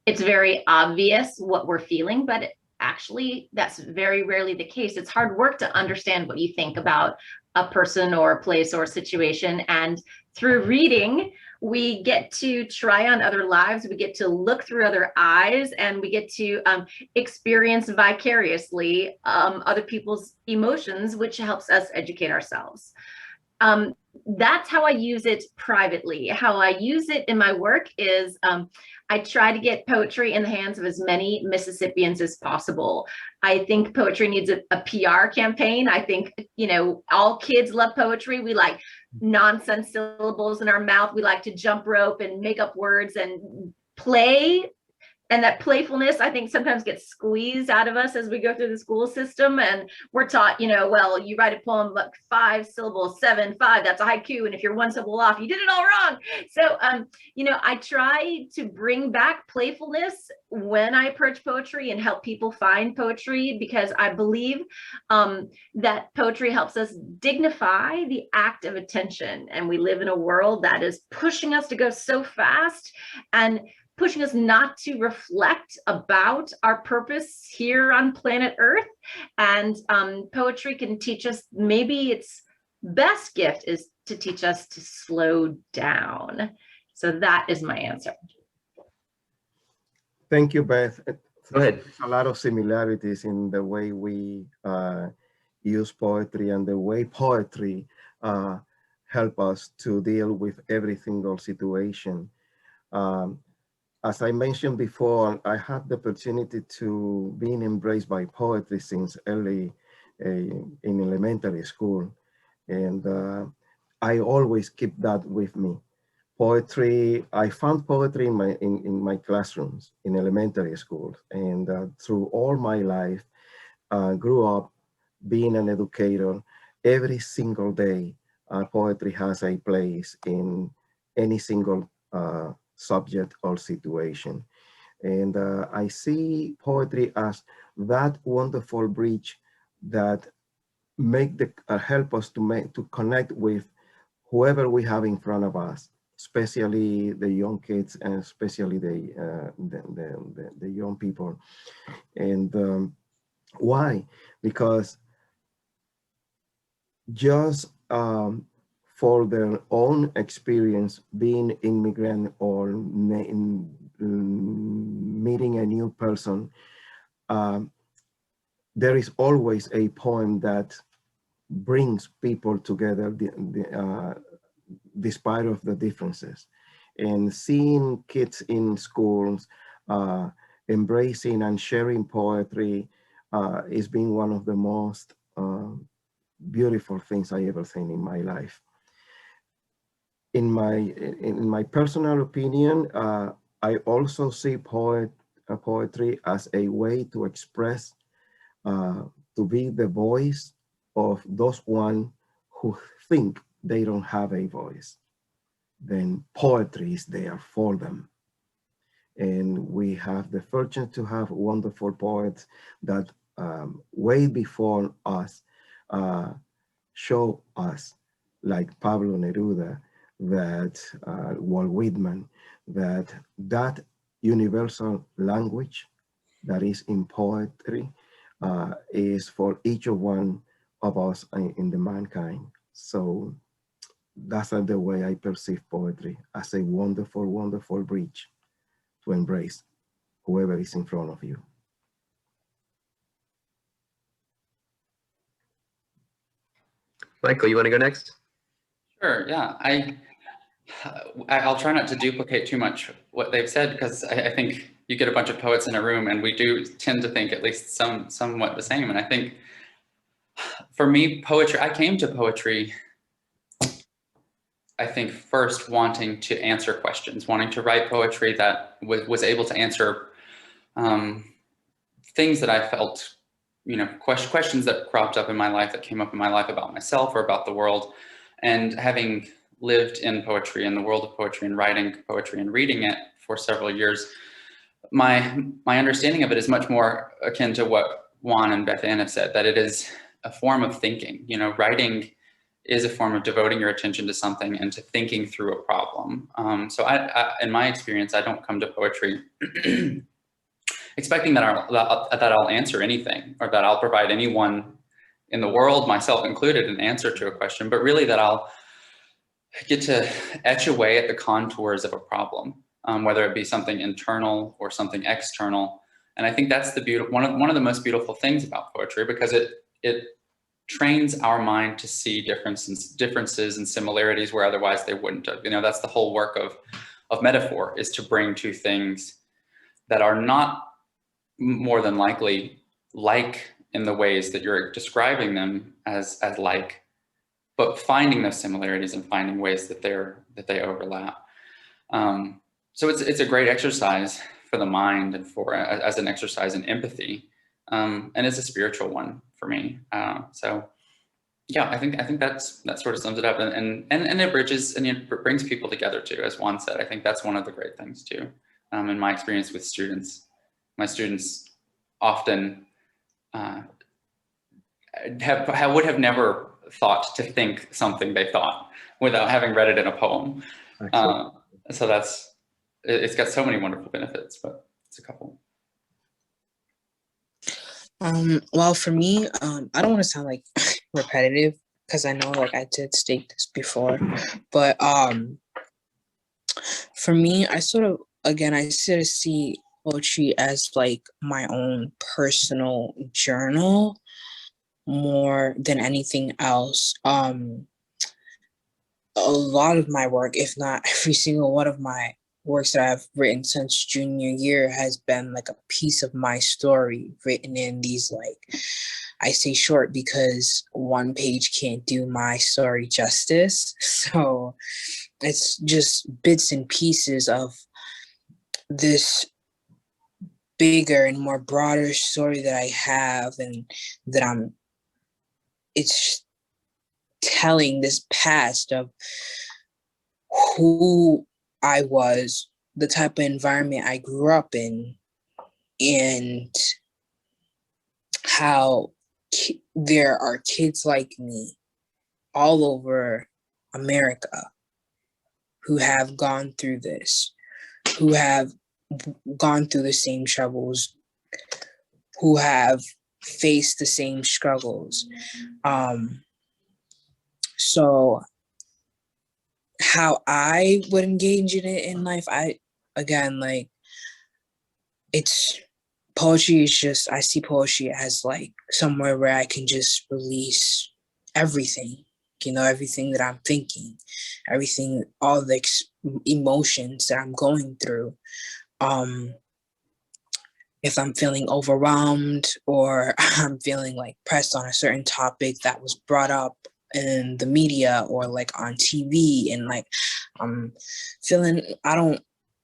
it's very obvious what we're feeling, but actually that's very rarely the case. It's hard work to understand what you think about a person or a place or a situation. And through reading, we get to try on other lives, we get to look through other eyes, and we get to experience vicariously other people's emotions, which helps us educate ourselves. That's how I use it privately. How I use it in my work is I try to get poetry in the hands of as many Mississippians as possible. I think poetry needs a PR campaign. I think, all kids love poetry. We like nonsense syllables in our mouth. We like to jump rope and make up words and play. And that playfulness, I think, sometimes gets squeezed out of us as we go through the school system. And we're taught, well, you write a poem like 5 syllables, 7, 5, that's a haiku. And if you're 1 syllable off, you did it all wrong. So, I try to bring back playfulness when I approach poetry and help people find poetry, because I believe that poetry helps us dignify the act of attention. And we live in a world that is pushing us to go so fast and pushing us not to reflect about our purpose here on planet Earth. And poetry can teach us, maybe its best gift is to teach us to slow down. So that is my answer. Thank you, Beth. Go ahead. There's a lot of similarities in the way we use poetry and the way poetry help us to deal with every single situation. As I mentioned before, I had the opportunity to being embraced by poetry since early in elementary school. And I always keep that with me. Poetry, I found poetry in my classrooms in elementary schools. And through all my life, grew up being an educator. Every single day, poetry has a place in any single subject or situation. And I see poetry as that wonderful bridge that help us to connect with whoever we have in front of us, especially the young kids and especially the young people. And why? Because just for their own experience being immigrant or meeting a new person, there is always a poem that brings people together despite of the differences. And seeing kids in schools embracing and sharing poetry is being one of the most beautiful things I ever seen in my life. In my personal opinion, I also see poetry as a way to express, to be the voice of those one who think they don't have a voice. Then poetry is there for them. And we have the fortune to have wonderful poets that way before us show us, like Pablo Neruda, that Walt Whitman, that universal language that is in poetry is for each one of us in the mankind. So that's the way I perceive poetry, as a wonderful, wonderful bridge to embrace whoever is in front of you. Michael, you want to go next? Sure, yeah. I'll try not to duplicate too much what they've said, because I think you get a bunch of poets in a room and we do tend to think at least somewhat the same. And I think for me, poetry, I came to poetry, I think, first wanting to answer questions, wanting to write poetry that was able to answer things that I felt, you know, questions that cropped up in my life, that came up in my life about myself or about the world. And having lived in poetry, in the world of poetry, and writing poetry and reading it for several years, my understanding of it is much more akin to what Juan and Beth Ann have said, that it is a form of thinking. You know, writing is a form of devoting your attention to something and to thinking through a problem. So in my experience, I don't come to poetry expecting that I'll answer anything, or that I'll provide anyone in the world, myself included, an answer to a question, but really that I'll get to etch away at the contours of a problem, whether it be something internal or something external. And I think that's the beautiful, one of the most beautiful things about poetry, because it trains our mind to see differences and similarities where otherwise they wouldn't have. You know, that's the whole work of metaphor, is to bring two things that are not more than likely like in the ways that you're describing them as like, but finding those similarities and finding ways that they overlap. So it's a great exercise for the mind, and as an exercise in empathy, and it's a spiritual one for me. So yeah, I think that sort of sums it up, and it bridges and it brings people together too, as Juan said. I think that's one of the great things too. In my experience with students, my students often would have never thought to think something they thought without having read it in a poem. So it's got so many wonderful benefits, but it's a couple. Well, for me, I don't want to sound like repetitive, because I know like I did state this before, but for me, I sort of see poetry as like my own personal journal more than anything else. A lot of my work, if not every single one of my works that I've written since junior year, has been like a piece of my story written in these, like, I say short because one page can't do my story justice. So it's just bits and pieces of this bigger and more broader story that I have, and that it's telling this past of who I was, the type of environment I grew up in, and how there are kids like me all over America who have gone through this, who have gone through the same troubles, who have faced the same struggles. So how I would engage in it in life, again, like, it's poetry is just, I see poetry as like somewhere where I can just release everything, you know, everything that I'm thinking, everything, all the emotions that I'm going through. If I'm feeling overwhelmed or I'm feeling like pressed on a certain topic that was brought up in the media or like on TV, and like I'm feeling,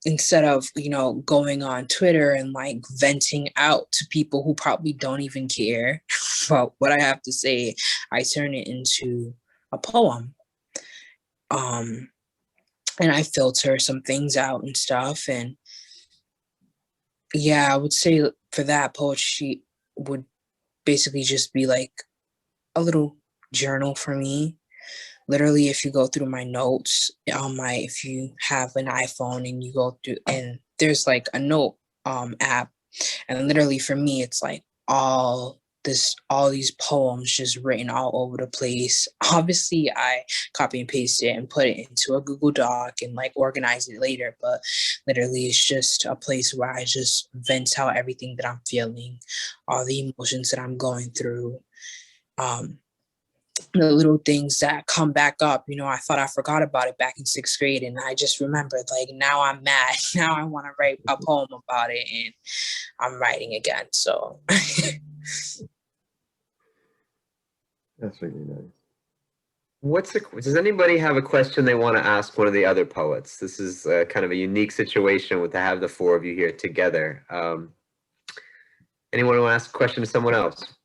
instead of, you know, going on Twitter and like venting out to people who probably don't even care about what I have to say, I turn it into a poem. And I filter some things out and stuff. And yeah, I would say for that, poetry would basically just be like a little journal for me. Literally, if you go through my notes on if you have an iPhone and you go through, and there's like a note app, and literally for me, it's like all these poems just written all over the place. Obviously, I copy and paste it and put it into a Google Doc and like organize it later, but literally it's just a place where I just vent out everything that I'm feeling, all the emotions that I'm going through. The little things that come back up, you know, I thought I forgot about it back in 6th grade, and I just remembered, like, now I'm mad. Now I want to write a poem about it, and I'm writing again. So That's really nice. Does anybody have a question they want to ask one of the other poets? This is kind of a unique situation to have the four of you here together. Anyone want to ask a question to someone else?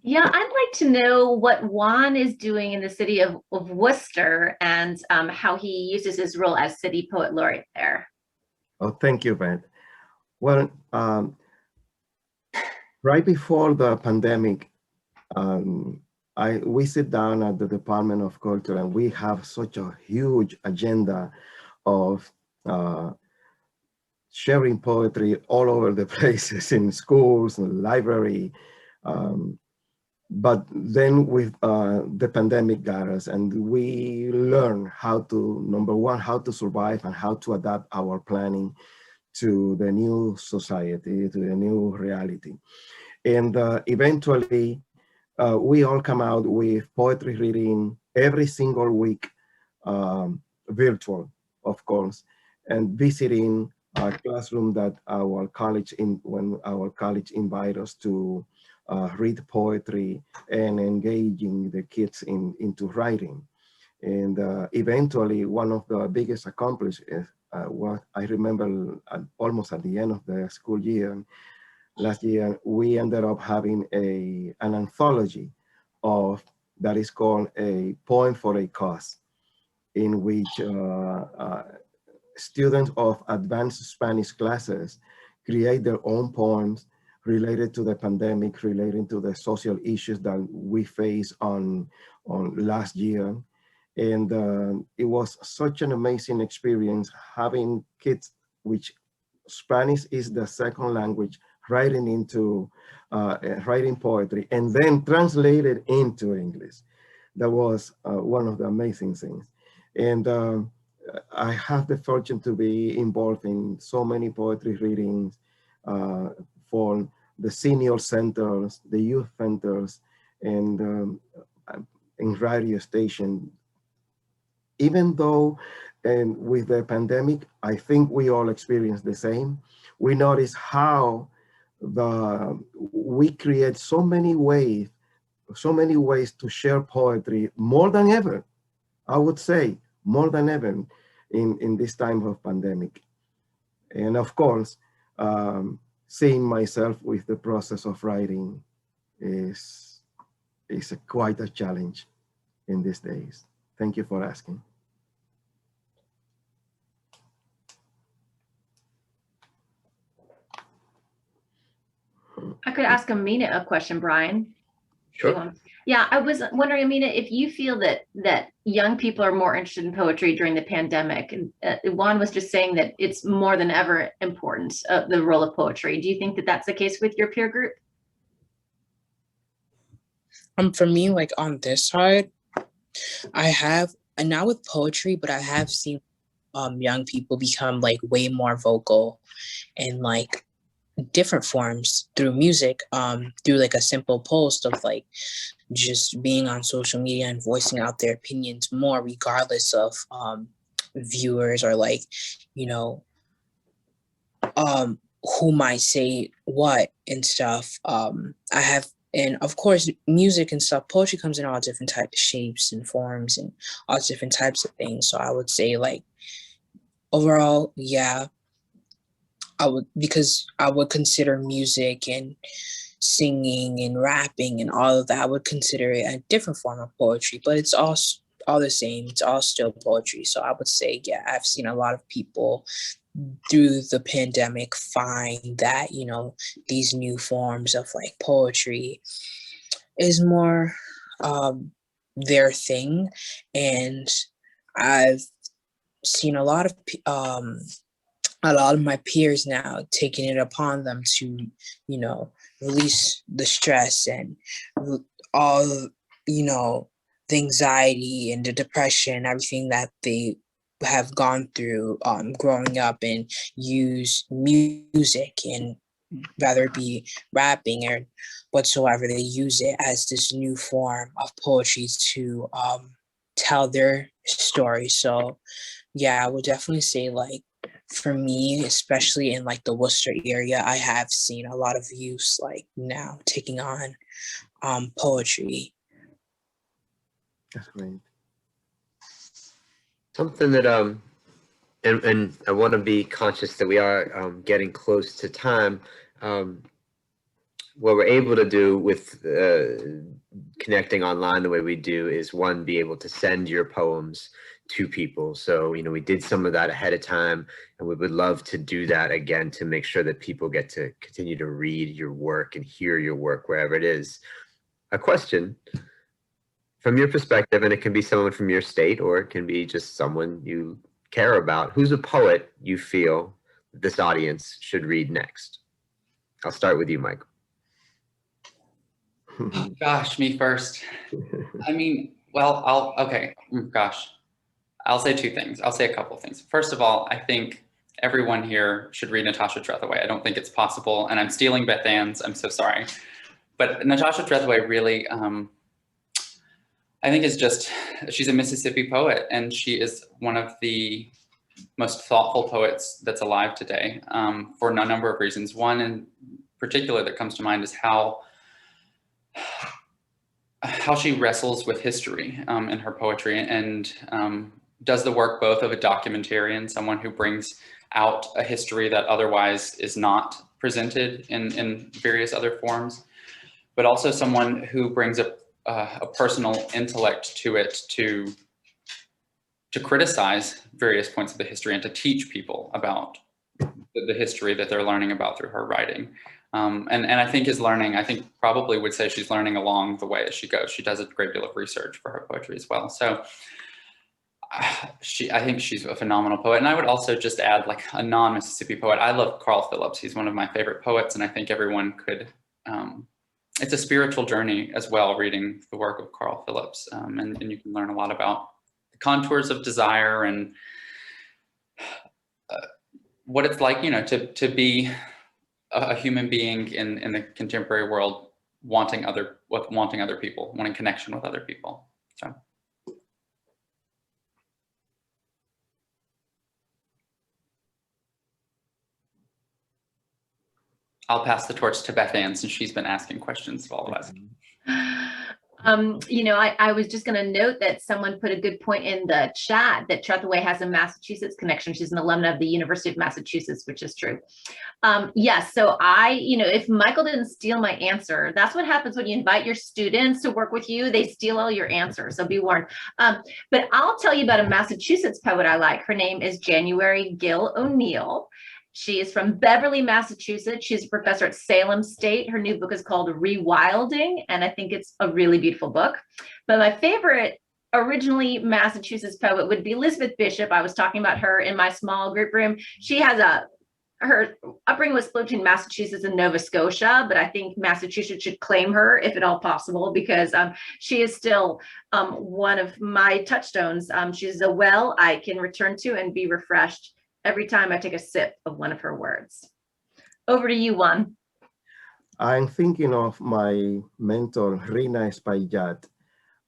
Yeah, I'd like to know what Juan is doing in the city of Worcester, and how he uses his role as city poet laureate there. Oh, thank you, Beth. Well, right before the pandemic, we sit down at the Department of Culture, and we have such a huge agenda of sharing poetry all over the places, in schools, in the library. But then with the pandemic got us, and we learned how to, number one, how to survive and how to adapt our planning to the new society, to the new reality. And eventually, we all come out with poetry reading every single week, virtual, of course, and visiting a classroom that when our college invite us to read poetry and engaging the kids into writing. And eventually, one of the biggest accomplishments, what I remember almost at the end of the school year, last year, we ended up having an anthology that is called A Poem for a Cause, in which students of advanced Spanish classes create their own poems related to the pandemic, relating to the social issues that we faced on last year. And it was such an amazing experience having kids, which Spanish is the second language, writing poetry and then translated into English. That was one of the amazing things. And I have the fortune to be involved in so many poetry readings for the senior centers, the youth centers, and in radio station. Even though, and with the pandemic, I think we all experienced the same. We notice how we create so many ways to share poetry more than ever. I would say more than ever in this time of pandemic. And of course, seeing myself with the process of writing is quite a challenge in these days. Thank you for asking. I could ask Amina a question, Brian. Sure. Yeah, I was wondering, Amina, if you feel that young people are more interested in poetry during the pandemic. And Juan was just saying that it's more than ever important, the role of poetry. Do you think that that's the case with your peer group? For me, like on this side, I have, and not with poetry, but I have seen young people become like way more vocal and like different forms through music, through like a simple post of like just being on social media and voicing out their opinions more, regardless of viewers or like, you know, who might say what and stuff. And of course, music and stuff, poetry comes in all different types of shapes and forms and all different types of things. So I would say like overall, yeah, because I would consider music and singing and rapping and all of that, I would consider it a different form of poetry, but it's all the same. It's all still poetry. So I would say, yeah, I've seen a lot of people through the pandemic find that, you know, these new forms of like poetry is more their thing. And I've seen a lot of my peers now taking it upon them to, you know, release the stress and all, you know, the anxiety and the depression, everything that they have gone through growing up, and use music, and whether it be rapping or whatsoever, they use it as this new form of poetry to tell their story. So yeah, I would definitely say like, for me, especially in like the Worcester area, I have seen a lot of youth like now taking on poetry. That's great. Something that and I want to be conscious that we are getting close to time. What we're able to do with connecting online the way we do is, one, be able to send your poems to people. So, you know, we did some of that ahead of time, and we would love to do that again to make sure that people get to continue to read your work and hear your work wherever it is. A question from your perspective, and it can be someone from your state, or it can be just someone you care about. Who's a poet you feel this audience should read next? I'll start with you, Michael. Oh, gosh, me first. I mean, well, okay, gosh. I'll say two things. I'll say a couple of things. First of all, I think everyone here should read Natasha Trethewey. I don't think it's possible, and I'm stealing Beth Ann's, I'm so sorry. But Natasha Trethewey really, I think is just, she's a Mississippi poet, and she is one of the most thoughtful poets that's alive today, for a number of reasons. One in particular that comes to mind is how she wrestles with history in her poetry, and does the work both of a documentarian, someone who brings out a history that otherwise is not presented in various other forms, but also someone who brings a personal intellect to it to criticize various points of the history and to teach people about the history that they're learning about through her writing. And I think I think probably would say she's learning along the way as she goes. She does a great deal of research for her poetry as well. So I think she's a phenomenal poet. And I would also just add, like, a non-Mississippi poet. I love Carl Phillips. He's one of my favorite poets, and I think everyone could, it's a spiritual journey as well, reading the work of Carl Phillips. And you can learn a lot about the contours of desire and what it's like, you know, to be a human being in the contemporary world, wanting other people, wanting connection with other people. So. I'll pass the torch to Beth Ann, since she's been asking questions of all of us. You know, I was just going to note that someone put a good point in the chat that Trethewey has a Massachusetts connection. She's an alumna of the University of Massachusetts, which is true. Yes, so you know, if Michael didn't steal my answer, that's what happens when you invite your students to work with you. They steal all your answers, so be warned. But I'll tell you about a Massachusetts poet I like. Her name is January Gill O'Neill. She is from Beverly, Massachusetts. She's a professor at Salem State. Her new book is called Rewilding, and I think it's a really beautiful book. But my favorite originally Massachusetts poet would be Elizabeth Bishop. I was talking about her in my small group room. She has her upbringing was split between Massachusetts and Nova Scotia, but I think Massachusetts should claim her if at all possible, because she is still one of my touchstones. She's a well I can return to and be refreshed every time I take a sip of one of her words. Over to you, Juan. I'm thinking of my mentor, Rina Espaillat.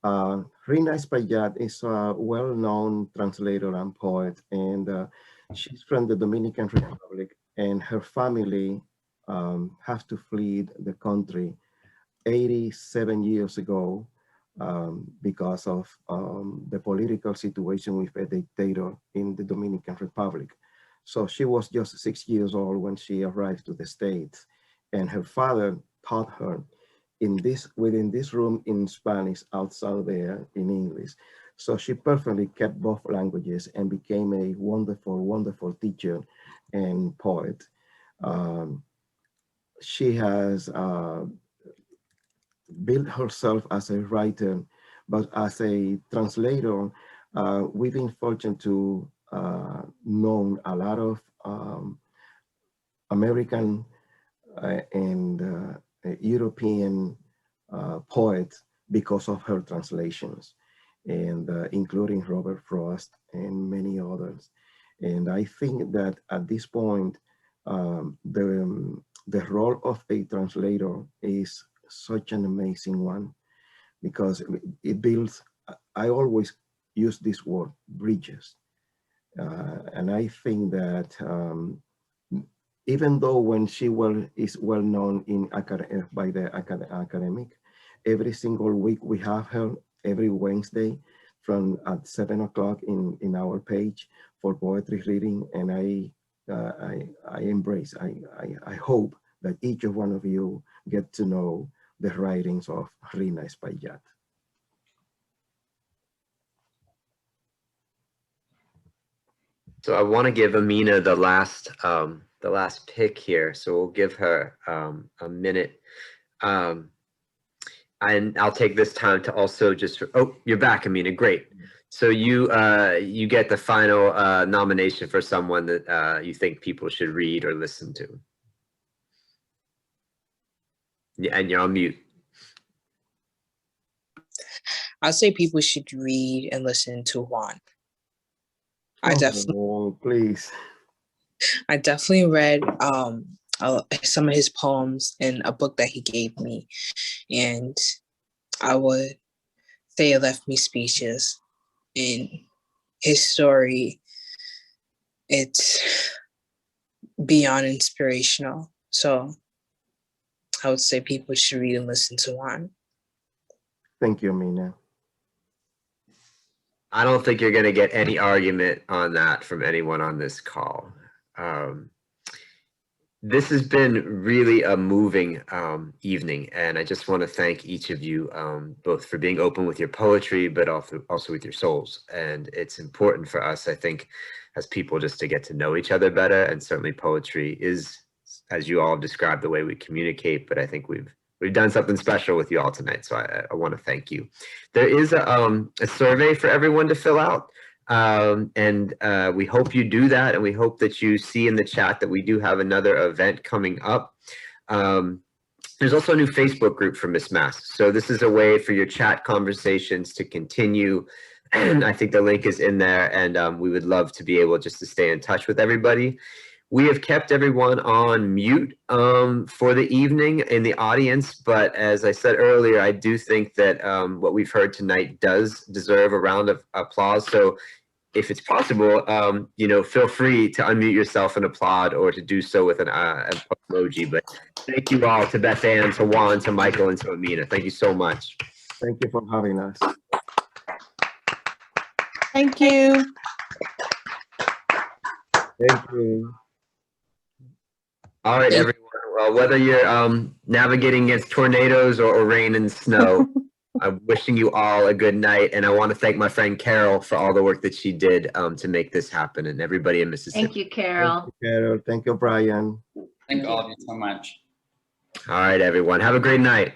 Rina Espaillat is a well-known translator and poet, and she's from the Dominican Republic, and her family have to flee the country 87 years ago because of the political situation with a dictator in the Dominican Republic. So she was just 6 years old when she arrived to the States, and her father taught her within this room in Spanish, outside there in English. So she perfectly kept both languages and became a wonderful, wonderful teacher and poet. She has built herself as a writer, but as a translator, we've been fortunate to know a lot of American and European poets because of her translations, and including Robert Frost and many others. And I think that at this point, the role of a translator is such an amazing one, because it builds, I always use this word, bridges. And I think that even though when she is well known by the academic, every single week we have her every Wednesday from at 7 o'clock in our page for poetry reading, and I embrace, I hope that each of one of you get to know the writings of Rina Espaillat. So I want to give Amina the last pick here. So we'll give her a minute. And I'll take this time to also just, oh, you're back, Amina, great. So you get the final nomination for someone that you think people should read or listen to. Yeah, and you're on mute. I'd say people should read and listen to Juan. Please. I definitely read some of his poems in a book that he gave me, and I would say it left me speechless. In his story, it's beyond inspirational. So I would say people should read and listen to Juan. Thank you, Amina. I don't think you're going to get any argument on that from anyone on this call. This has been really a moving evening, and I just want to thank each of you both for being open with your poetry, but also with your souls. And it's important for us, I think, as people just to get to know each other better. And certainly poetry is, as you all have described, the way we communicate, but I think we've done something special with you all tonight, so I want to thank you. There is a survey for everyone to fill out, and we hope you do that, and we hope that you see in the chat that we do have another event coming up. There's also a new Facebook group for MS+MA, so this is a way for your chat conversations to continue, and I think the link is in there, and we would love to be able just to stay in touch with everybody. We have kept everyone on mute for the evening in the audience, but as I said earlier, I do think that what we've heard tonight does deserve a round of applause. So if it's possible, you know, feel free to unmute yourself and applaud, or to do so with an emoji. But thank you all, to Beth Ann, to Juan, to Michael, and to Amina. Thank you so much. Thank you for having us. Thank you. Thank you. All right, everyone. Well, whether you're navigating against tornadoes or rain and snow, I'm wishing you all a good night. And I want to thank my friend Carol for all the work that she did to make this happen, and everybody in Mississippi. Thank you, Carol. Thank you, Carol. Thank you, Brian. Thank all of you so much. All right, everyone. Have a great night.